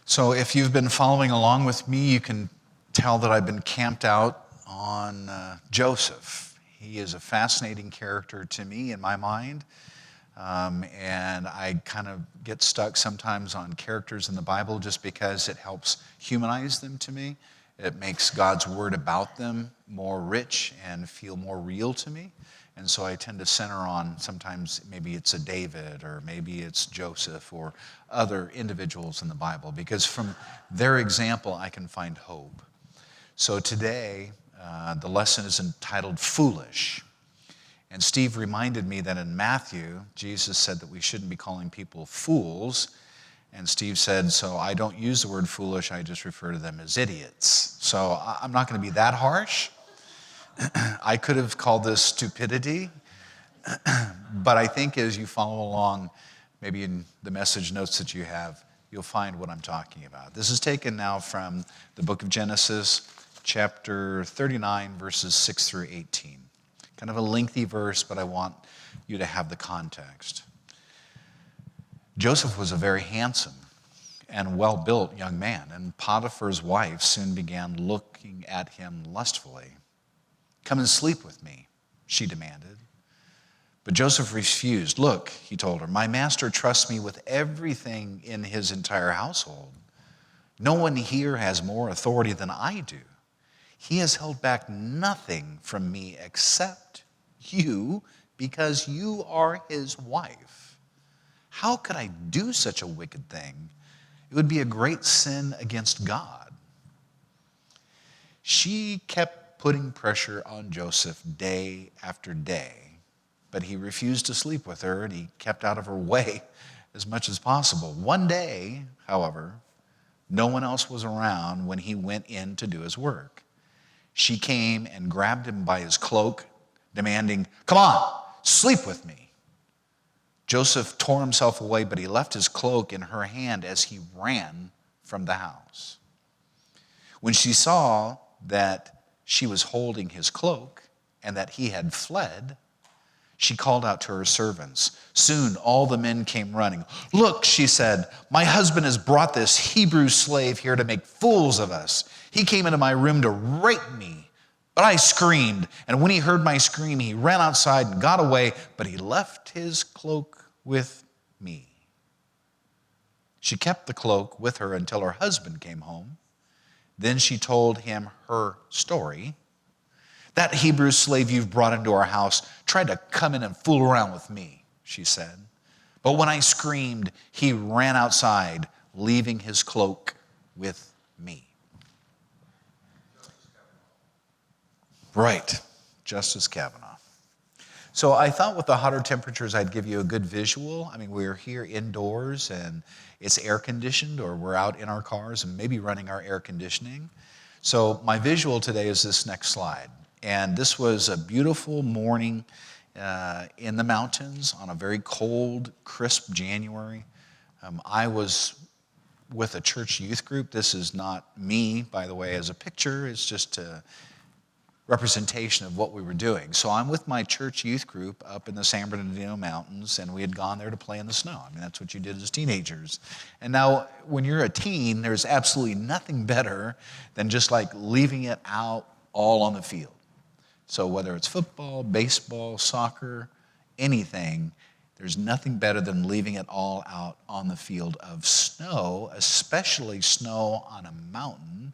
So if you've been following along with me, you can tell that I've been camped out on Joseph. He is a fascinating character to me in my mind, and I kind of get stuck sometimes on characters in the Bible just because it helps humanize them to me. It makes God's word about them more rich and feel more real to me. And so I tend to center on sometimes maybe it's a David or maybe it's Joseph or other individuals in the Bible, because from their example I can find hope. So today the lesson is entitled Foolish. And Steve reminded me that in Matthew, Jesus said that we shouldn't be calling people fools. And Steve said, so I don't use the word foolish, I just refer to them as idiots. So I'm not going to be that harsh. I could have called this stupidity, but I think as you follow along, maybe in the message notes that you have, you'll find what I'm talking about. This is taken now from the book of Genesis, chapter 39, verses 6 through 18. Kind of a lengthy verse, but I want you to have the context. Joseph was a very handsome and well-built young man, and Potiphar's wife soon began looking at him lustfully. "Come and sleep with me," she demanded. But Joseph refused. "Look," he told her, "my master trusts me with everything in his entire household. No one here has more authority than I do. He has held back nothing from me except you, because you are his wife. How could I do such a wicked thing? It would be a great sin against God." She kept putting pressure on Joseph day after day, but he refused to sleep with her, and he kept out of her way as much as possible. One day, however, no one else was around when he went in to do his work. She came and grabbed him by his cloak, demanding, "Come on, sleep with me." Joseph tore himself away, but he left his cloak in her hand as he ran from the house. When she saw that she was holding his cloak and that he had fled, she called out to her servants. Soon all the men came running. "Look," she said, "my husband has brought this Hebrew slave here to make fools of us. He came into my room to rape me, but I screamed. And when he heard my scream, he ran outside and got away, but he left his cloak with me." She kept the cloak with her until her husband came home. Then she told him her story. "That Hebrew slave you've brought into our house tried to come in and fool around with me," she said. "But when I screamed, he ran outside, leaving his cloak with me." Right, Justice Kavanaugh. So I thought with the hotter temperatures, I'd give you a good visual. I mean, we're here indoors and it's air conditioned, or we're out in our cars and maybe running our air conditioning. So my visual today is this next slide. And this was a beautiful morning in the mountains on a very cold, crisp January. I was with a church youth group. This is not me, by the way, as a picture. It's just a representation of what we were doing. So I'm with my church youth group up in the San Bernardino Mountains, and we had gone there to play in the snow. I mean, that's what you did as teenagers. And now, when you're a teen, there's absolutely nothing better than just like leaving it out all on the field. So whether it's football, baseball, soccer, anything, there's nothing better than leaving it all out on the field of snow, especially snow on a mountain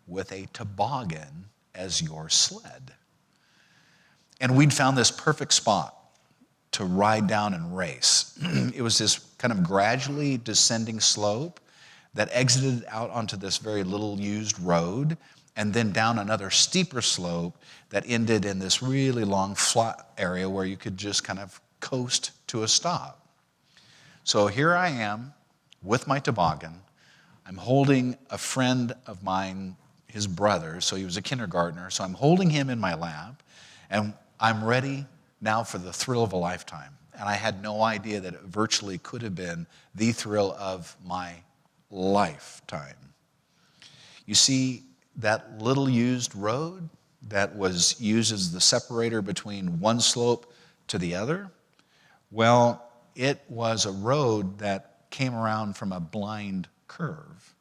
with a toboggan as your sled. And we'd found this perfect spot to ride down and race. It was this kind of gradually descending slope that exited out onto this very little used road, and then down another steeper slope that ended in this really long flat area where you could just kind of coast to a stop. So here I am with my toboggan. I'm holding a friend of mine, his brother, so he was a kindergartner, so I'm holding him in my lap, and I'm ready now for the thrill of a lifetime. And I had no idea that it virtually could have been the thrill of my lifetime. You see, that little used road that was used as the separator between one slope to the other, well, it was a road that came around from a blind curve.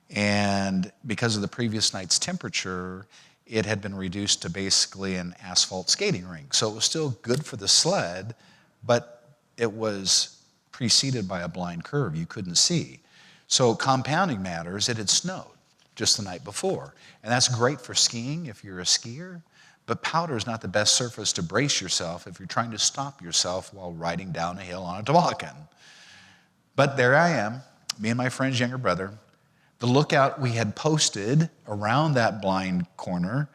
And because of the previous night's temperature, it had been reduced to basically an asphalt skating rink. So it was still good for the sled, but it was preceded by a blind curve you couldn't see. So compounding matters, it had snowed just the night before. And that's great for skiing if you're a skier, but powder is not the best surface to brace yourself if you're trying to stop yourself while riding down a hill on a toboggan. But there I am, me and my friend's younger brother. The lookout we had posted around that blind corner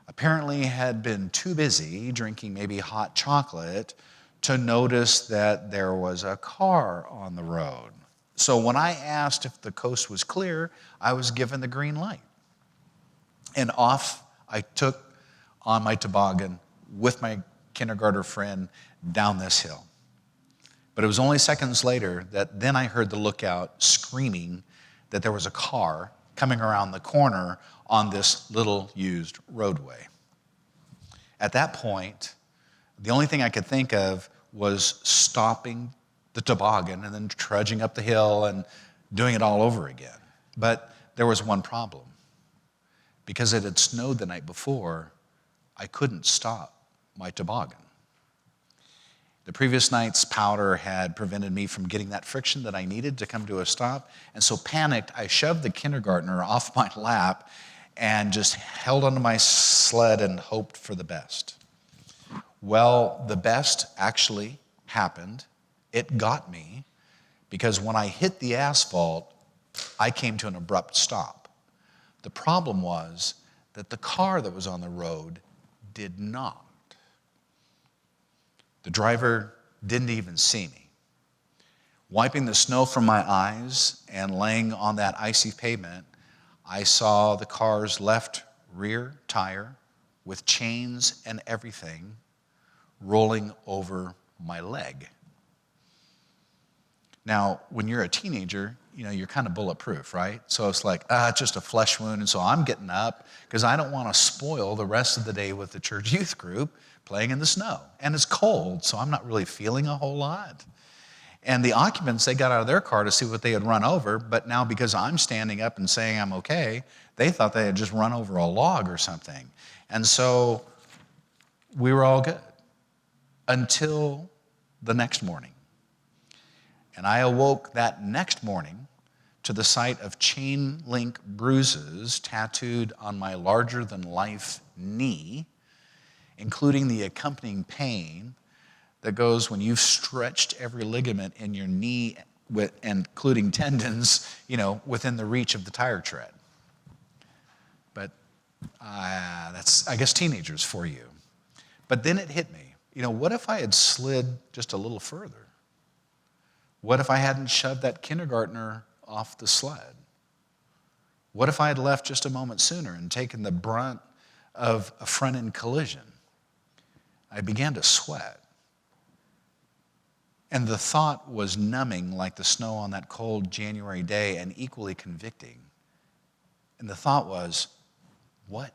apparently had been too busy drinking maybe hot chocolate to notice that there was a car on the road. So when I asked if the coast was clear, I was given the green light. And off I took on my toboggan with my kindergarten friend down this hill. But it was only seconds later that then I heard the lookout screaming that there was a car coming around the corner on this little used roadway. At that point, the only thing I could think of was stopping the toboggan and then trudging up the hill and doing it all over again. But there was one problem. Because it had snowed the night before, I couldn't stop my toboggan. The previous night's powder had prevented me from getting that friction that I needed to come to a stop. And so panicked, I shoved the kindergartner off my lap and just held onto my sled and hoped for the best. Well, the best actually happened. It got me because when I hit the asphalt, I came to an abrupt stop. The problem was that the car that was on the road did not. The driver didn't even see me. Wiping the snow from my eyes and laying on that icy pavement, I saw the car's left rear tire with chains and everything rolling over my leg. Now, when you're a teenager, you're kind of bulletproof, right? So it's like, it's just a flesh wound, and so I'm getting up because I don't want to spoil the rest of the day with the church youth group playing in the snow. And it's cold, so I'm not really feeling a whole lot. And the occupants, they got out of their car to see what they had run over, but now because I'm standing up and saying I'm okay, they thought they had just run over a log or something. And so we were all good until the next morning. And I awoke that next morning to the sight of chain link bruises tattooed on my larger-than-life knee, including the accompanying pain that goes when you've stretched every ligament in your knee, including tendons, within the reach of the tire tread. But that's, I guess, teenagers for you. But then it hit me. What if I had slid just a little further? What if I hadn't shoved that kindergartner off the sled? What if I had left just a moment sooner and taken the brunt of a front-end collision? I began to sweat. And the thought was numbing like the snow on that cold January day and equally convicting. And the thought was, what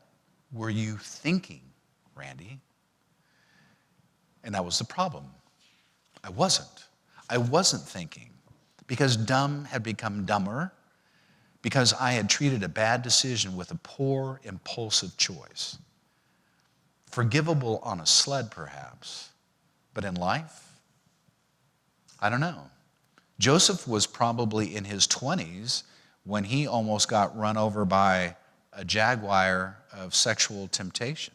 were you thinking, Randy? And that was the problem. I wasn't thinking because dumb had become dumber, because I had treated a bad decision with a poor, impulsive choice. Forgivable on a sled, perhaps, but in life, I don't know. Joseph was probably in his 20s when he almost got run over by a jaguar of sexual temptation.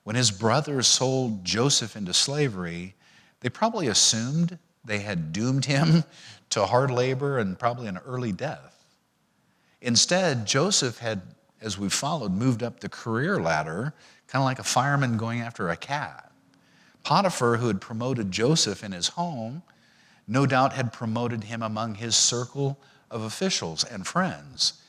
When his brothers sold Joseph into slavery, they probably assumed they had doomed him to hard labor and probably an early death. Instead, Joseph had, as we followed, moved up the career ladder, kind of like a fireman going after a cat. Potiphar, who had promoted Joseph in his home, no doubt had promoted him among his circle of officials and friends.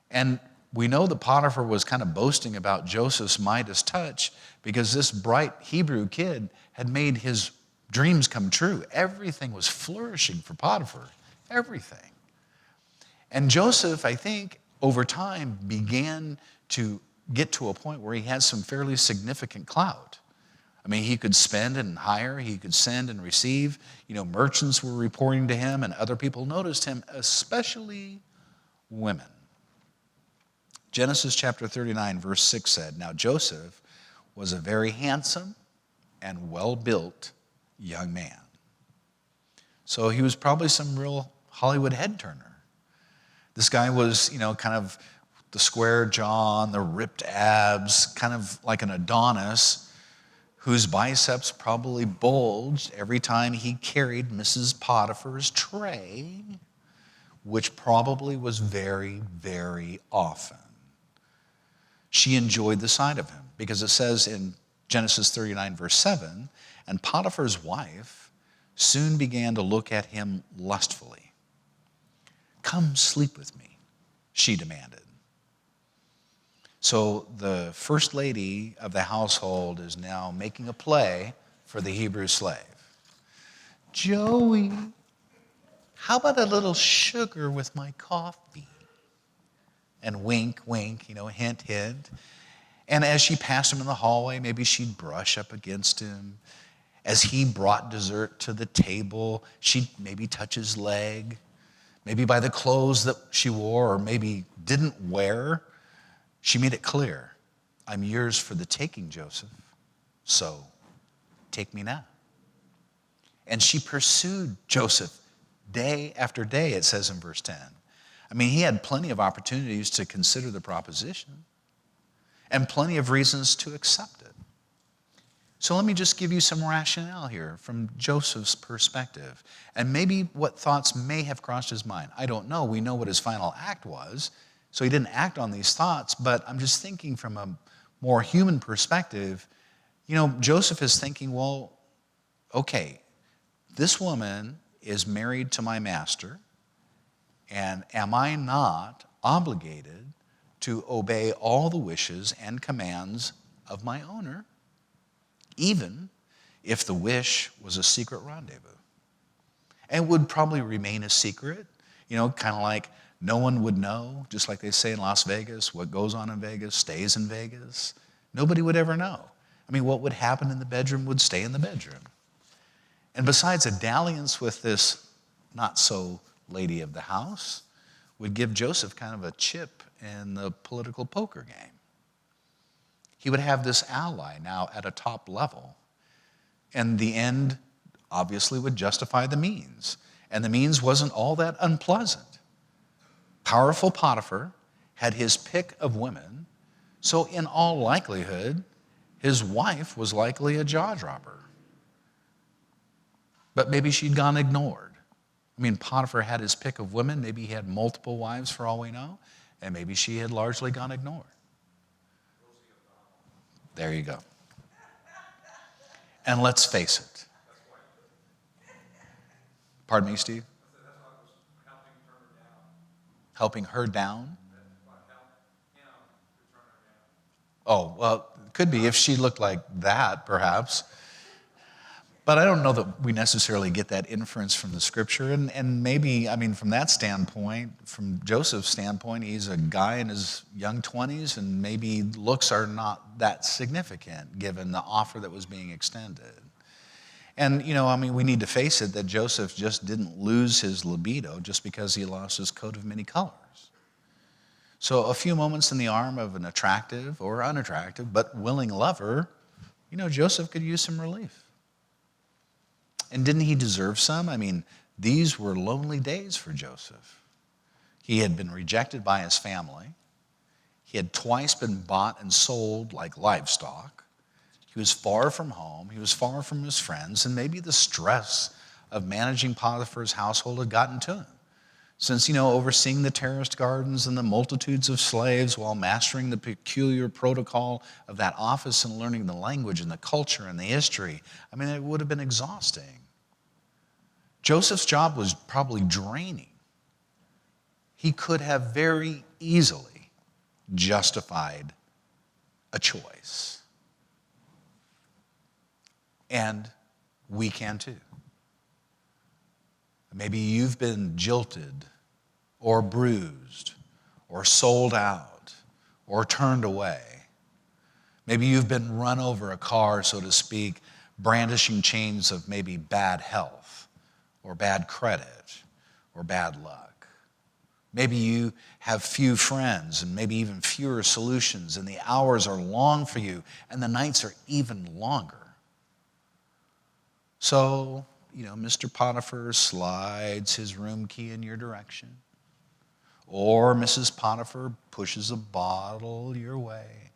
And we know that Potiphar was kind of boasting about Joseph's Midas touch because this bright Hebrew kid had made his dreams come true. Everything was flourishing for Potiphar, everything. And Joseph, I think, over time began to get to a point where he has some fairly significant clout. I mean, he could spend and hire, he could send and receive. Merchants were reporting to him and other people noticed him, especially women. Genesis chapter 39, verse 6 said, "Now Joseph was a very handsome and well-built young man." So he was probably some real Hollywood head turner. This guy was, kind of the square jaw and the ripped abs, kind of like an Adonis, whose biceps probably bulged every time he carried Mrs. Potiphar's tray, which probably was very, very often. She enjoyed the sight of him because it says in Genesis 39, verse 7, "And Potiphar's wife soon began to look at him lustfully. 'Come sleep with me,' she demanded." So the first lady of the household is now making a play for the Hebrew slave. "Joey, how about a little sugar with my coffee?" And wink, wink, hint, hint. And as she passed him in the hallway, maybe she'd brush up against him. As he brought dessert to the table, she'd maybe touch his leg. Maybe by the clothes that she wore or maybe didn't wear, she made it clear, "I'm yours for the taking, Joseph, so take me now." And she pursued Joseph day after day, it says in verse 10. I mean, he had plenty of opportunities to consider the proposition and plenty of reasons to accept it. So let me just give you some rationale here from Joseph's perspective and maybe what thoughts may have crossed his mind. I don't know. We know what his final act was, so he didn't act on these thoughts, but I'm just thinking from a more human perspective. Joseph is thinking, well, okay, this woman is married to my master, and am I not obligated to obey all the wishes and commands of my owner, even if the wish was a secret rendezvous? And would probably remain a secret, kind of like no one would know, just like they say in Las Vegas, what goes on in Vegas stays in Vegas. Nobody would ever know. I mean, what would happen in the bedroom would stay in the bedroom. And besides, a dalliance with this not-so-lady of the house would give Joseph kind of a chip in the political poker game. He would have this ally now at a top level. And the end obviously would justify the means. And the means wasn't all that unpleasant. Powerful Potiphar had his pick of women, so in all likelihood, his wife was likely a jaw-dropper. But maybe she'd gone ignored. I mean, Potiphar had his pick of women. Maybe he had multiple wives for all we know, and maybe she had largely gone ignored. There you go. And let's face it. Pardon me, Steve? Helping her down? Oh, well, it could be if she looked like that, perhaps. But I don't know that we necessarily get that inference from the scripture. And maybe, from that standpoint, from Joseph's standpoint, he's a guy in his young 20s, and maybe looks are not that significant given the offer that was being extended. And, we need to face it that Joseph just didn't lose his libido just because he lost his coat of many colors. So a few moments in the arm of an attractive or unattractive but willing lover, Joseph could use some relief. And didn't he deserve some? These were lonely days for Joseph. He had been rejected by his family. He had twice been bought and sold like livestock. He was far from home. He was far from his friends. And maybe the stress of managing Potiphar's household had gotten to him. Since, overseeing the terraced gardens and the multitudes of slaves while mastering the peculiar protocol of that office and learning the language and the culture and the history, it would have been exhausting. Joseph's job was probably draining. He could have very easily justified a choice. And we can too. Maybe you've been jilted or bruised or sold out or turned away. Maybe you've been run over a car, so to speak, brandishing chains of maybe bad health or bad credit or bad luck. Maybe you have few friends and maybe even fewer solutions, and the hours are long for you and the nights are even longer. So, Mr. Potiphar slides his room key in your direction, or Mrs. Potiphar pushes a bottle your way.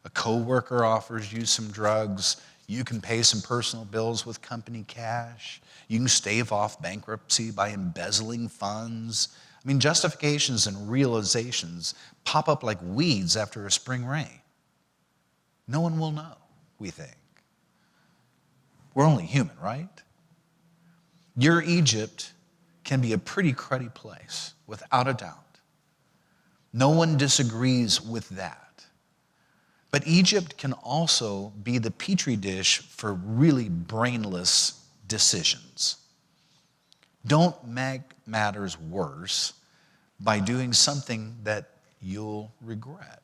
A coworker offers you some drugs. You can pay some personal bills with company cash. You can stave off bankruptcy by embezzling funds. Justifications and realizations pop up like weeds after a spring rain. No one will know, we think. We're only human, right? Your Egypt can be a pretty cruddy place, without a doubt. No one disagrees with that. But Egypt can also be the petri dish for really brainless decisions. Don't make matters worse by doing something that you'll regret.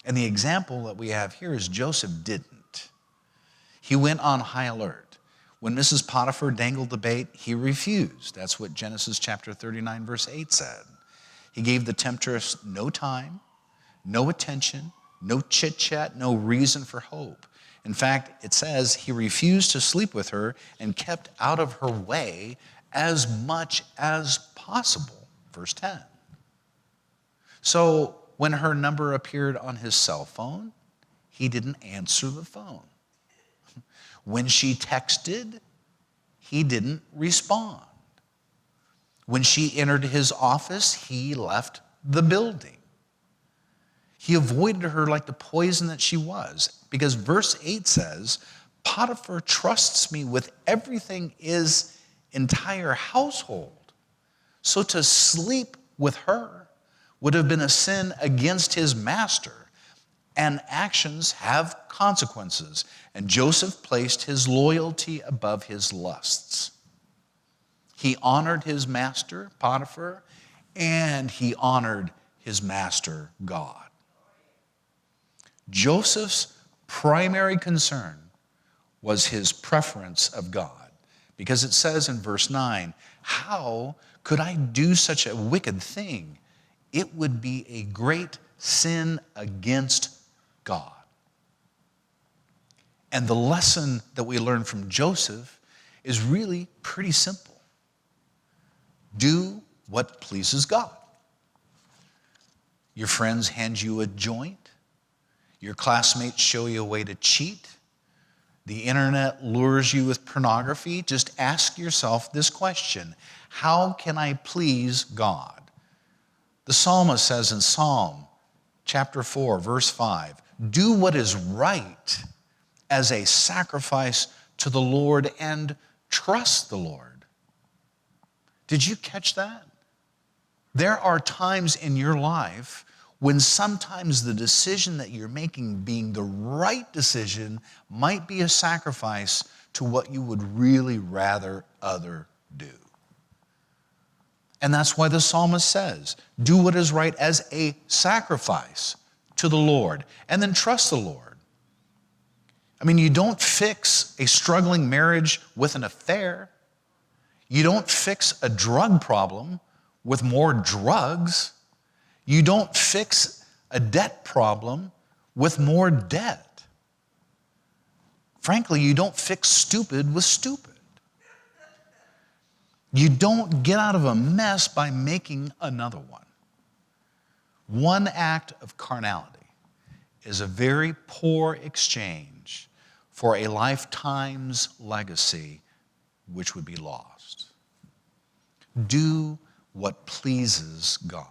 And the example that we have here is Joseph didn't. He went on high alert. When Mrs. Potiphar dangled the bait, he refused. That's what Genesis chapter 39, verse 8 said. He gave the temptress no time, no attention, no chit-chat, no reason for hope. In fact, it says he refused to sleep with her and kept out of her way as much as possible. Verse 10. So when her number appeared on his cell phone, he didn't answer the phone. When she texted, he didn't respond. When she entered his office, he left the building. He avoided her like the poison that she was, because verse 8 says, Potiphar trusts me with everything his entire household. So to sleep with her would have been a sin against his master, and actions have consequences. And Joseph placed his loyalty above his lusts. He honored his master, Potiphar, and he honored his master, God. Joseph's primary concern was his preference of God, because it says in verse 9, how could I do such a wicked thing? It would be a great sin against God. And the lesson that we learn from Joseph is really pretty simple. Do what pleases God. Your friends hand you a joint. Your classmates show you a way to cheat. The internet lures you with pornography. Just ask yourself this question: how can I please God? The psalmist says in Psalm chapter 4, verse 5, do what is right as a sacrifice to the Lord and trust the Lord. Did you catch that? There are times in your life when sometimes the decision that you're making being the right decision might be a sacrifice to what you would really rather other do. And that's why the psalmist says, do what is right as a sacrifice to the Lord, and then trust the Lord. You don't fix a struggling marriage with an affair. You don't fix a drug problem with more drugs. You don't fix a debt problem with more debt. Frankly, you don't fix stupid with stupid. You don't get out of a mess by making another one. One act of carnality is a very poor exchange for a lifetime's legacy, which would be lost. Do what pleases God.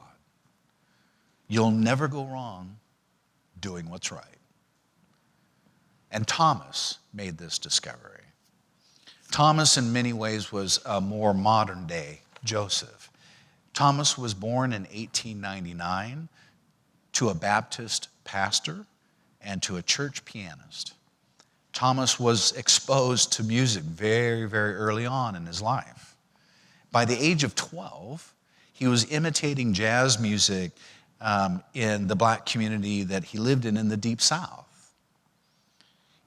You'll never go wrong doing what's right. And Thomas made this discovery. Thomas, in many ways, was a more modern day Joseph. Thomas was born in 1899 to a Baptist pastor and to a church pianist. Thomas was exposed to music very, very early on in his life. By the age of 12, he was imitating jazz music in the black community that he lived in the Deep South.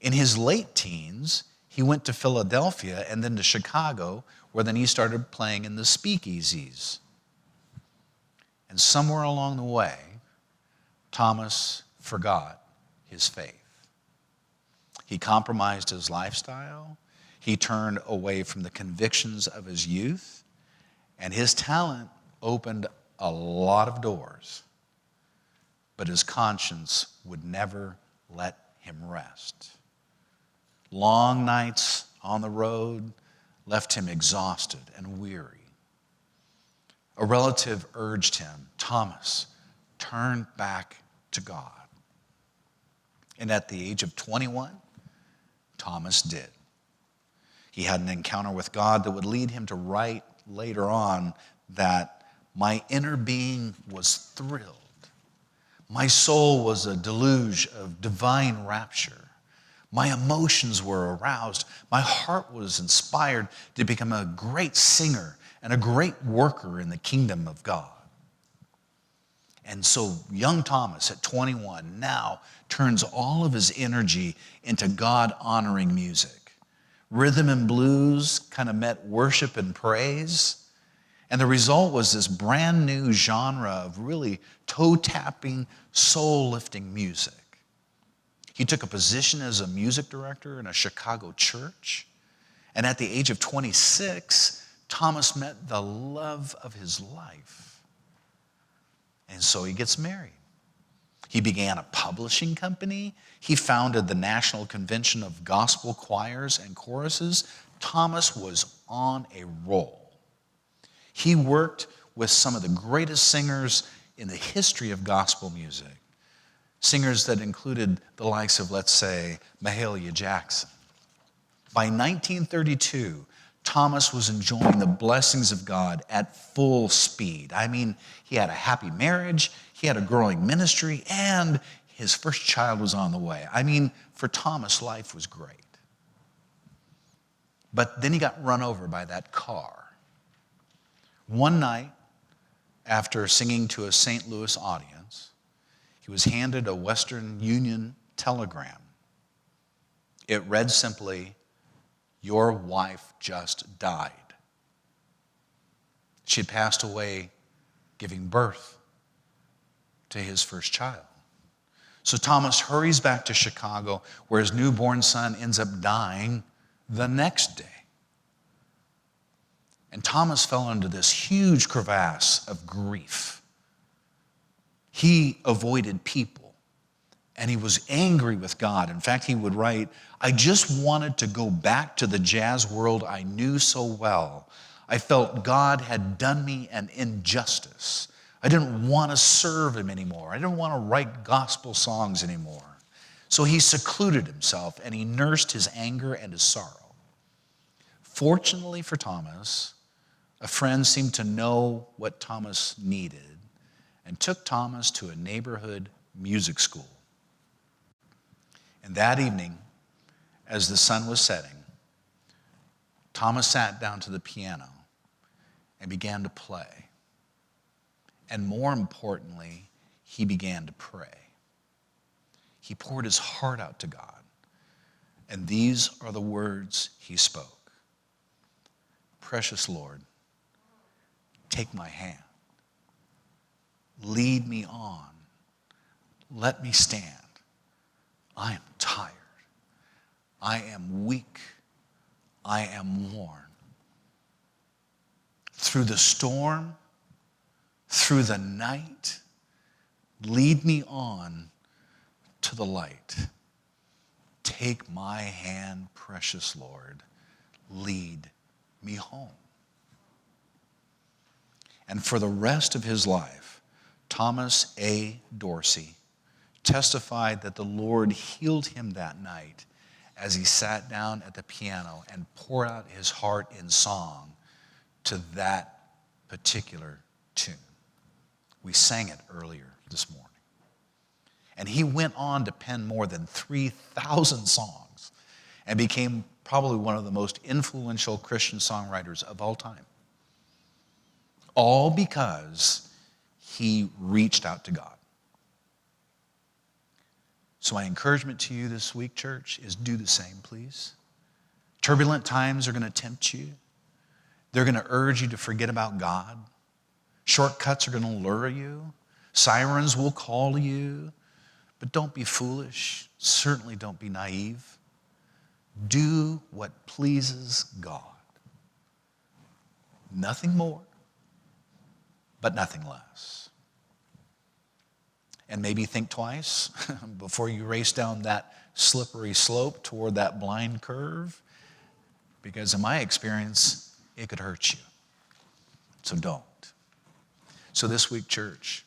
In his late teens, he went to Philadelphia and then to Chicago, where then he started playing in the speakeasies. And somewhere along the way, Thomas forgot his faith. He compromised his lifestyle. He turned away from the convictions of his youth. And his talent opened a lot of doors. But his conscience would never let him rest. Long nights on the road left him exhausted and weary. A relative urged him, Thomas, turn back to God. And at the age of 21, Thomas did. He had an encounter with God that would lead him to write later on that my inner being was thrilled. My soul was a deluge of divine rapture. My emotions were aroused. My heart was inspired to become a great singer and a great worker in the kingdom of God. And so young Thomas at 21 now turns all of his energy into God-honoring music. Rhythm and blues kind of met worship and praise. And the result was this brand new genre of really toe-tapping, soul-lifting music. He took a position as a music director in a Chicago church. And at the age of 26, Thomas met the love of his life. And so he gets married. He began a publishing company. He founded the National Convention of Gospel Choirs and Choruses. Thomas was on a roll. He worked with some of the greatest singers in the history of gospel music. Singers that included the likes of, let's say, Mahalia Jackson. By 1932, Thomas was enjoying the blessings of God at full speed. I mean, he had a happy marriage, he had a growing ministry, and his first child was on the way. I mean, for Thomas, life was great. But then he got run over by that car. One night, after singing to a St. Louis audience, he was handed a Western Union telegram. It read simply, "Your wife just died." She had passed away giving birth to his first child. So Thomas hurries back to Chicago, where his newborn son ends up dying the next day. And Thomas fell into this huge crevasse of grief. He avoided people, and he was angry with God. In fact, he would write, "I just wanted to go back to the jazz world I knew so well. I felt God had done me an injustice. I didn't want to serve him anymore. I didn't want to write gospel songs anymore." So he secluded himself, and he nursed his anger and his sorrow. Fortunately for Thomas, a friend seemed to know what Thomas needed and took Thomas to a neighborhood music school. And that evening, as the sun was setting, Thomas sat down to the piano and began to play. And more importantly, he began to pray. He poured his heart out to God. And these are the words he spoke. "Precious Lord, take my hand. Lead me on. Let me stand. I am tired. I am weak. I am worn. Through the storm, through the night, lead me on to the light. Take my hand, precious Lord. Lead me home." And for the rest of his life, Thomas A. Dorsey testified that the Lord healed him that night as he sat down at the piano and poured out his heart in song to that particular tune. We sang it earlier this morning. And he went on to pen more than 3,000 songs and became probably one of the most influential Christian songwriters of all time. All because he reached out to God. So my encouragement to you this week, church, is do the same, please. Turbulent times are going to tempt you. They're going to urge you to forget about God. Shortcuts are going to lure you. Sirens will call you. But don't be foolish. Certainly don't be naive. Do what pleases God. Nothing more, but nothing less. And maybe think twice before you race down that slippery slope toward that blind curve, because in my experience, it could hurt you. So don't. So this week, church,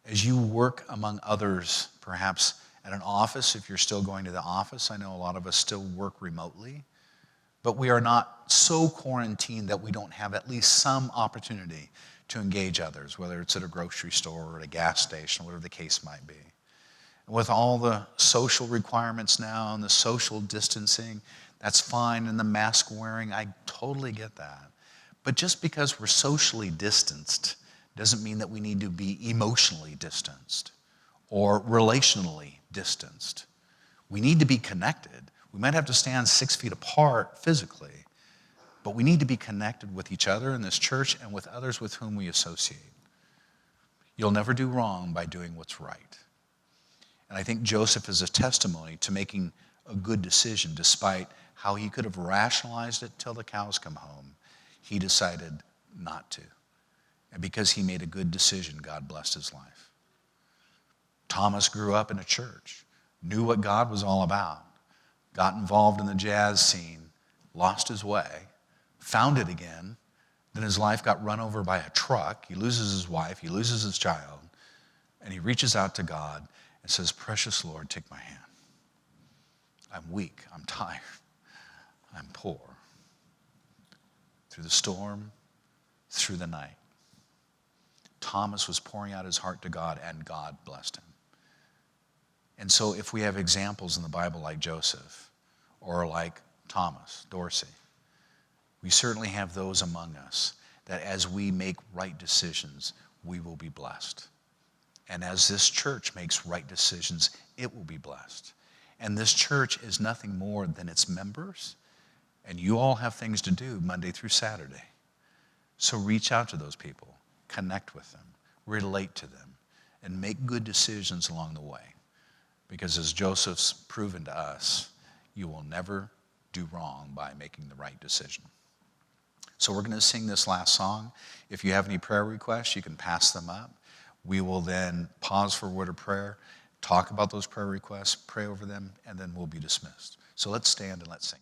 as you work among others, perhaps at an office, if you're still going to the office, I know a lot of us still work remotely, but we are not so quarantined that we don't have at least some opportunity to engage others, whether it's at a grocery store or at a gas station, whatever the case might be. And with all the social requirements now and the social distancing, that's fine, and the mask wearing, I totally get that. But just because we're socially distanced doesn't mean that we need to be emotionally distanced or relationally distanced. We need to be connected. We might have to stand 6 feet apart physically, but we need to be connected with each other in this church and with others with whom we associate. You'll never do wrong by doing what's right. And I think Joseph is a testimony to making a good decision despite how he could have rationalized it till the cows come home. He decided not to. And because he made a good decision, God blessed his life. Thomas grew up in a church, knew what God was all about, got involved in the jazz scene, lost his way, found it again, then his life got run over by a truck. He loses his wife, he loses his child, and he reaches out to God and says, "Precious Lord, take my hand. I'm weak, I'm tired, I'm poor." Through the storm, through the night, Thomas was pouring out his heart to God, and God blessed him. And so if we have examples in the Bible like Joseph or like Thomas Dorsey, we certainly have those among us that as we make right decisions, we will be blessed. And as this church makes right decisions, it will be blessed. And this church is nothing more than its members, and you all have things to do Monday through Saturday. So reach out to those people, connect with them, relate to them, and make good decisions along the way. Because as Joseph's proven to us, you will never do wrong by making the right decision. So we're going to sing this last song. If you have any prayer requests, you can pass them up. We will then pause for a word of prayer, talk about those prayer requests, pray over them, and then we'll be dismissed. So let's stand and let's sing.